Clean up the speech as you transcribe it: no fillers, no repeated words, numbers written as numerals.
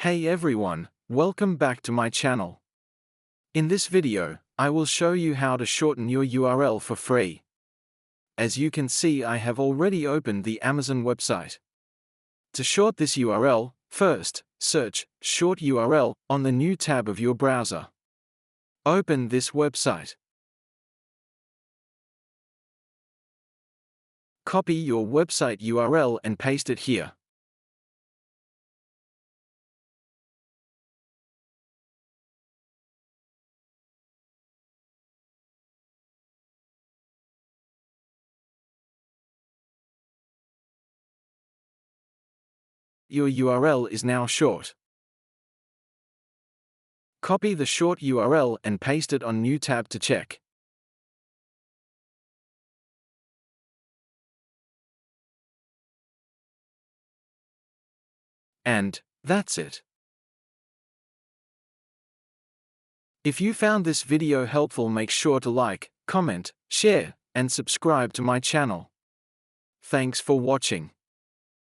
Hey everyone, welcome back to my channel. In this video, I will show you how to shorten your URL for free. As you can see, I have already opened the Amazon website. To short this URL, first, search Short URL on the new tab of your browser. Open this website. Copy your website URL and paste it here. Your URL is now short. Copy the short URL and paste it on new tab to check. And that's it. If you found this video helpful, make sure to like, comment, share, and subscribe to my channel. Thanks for watching.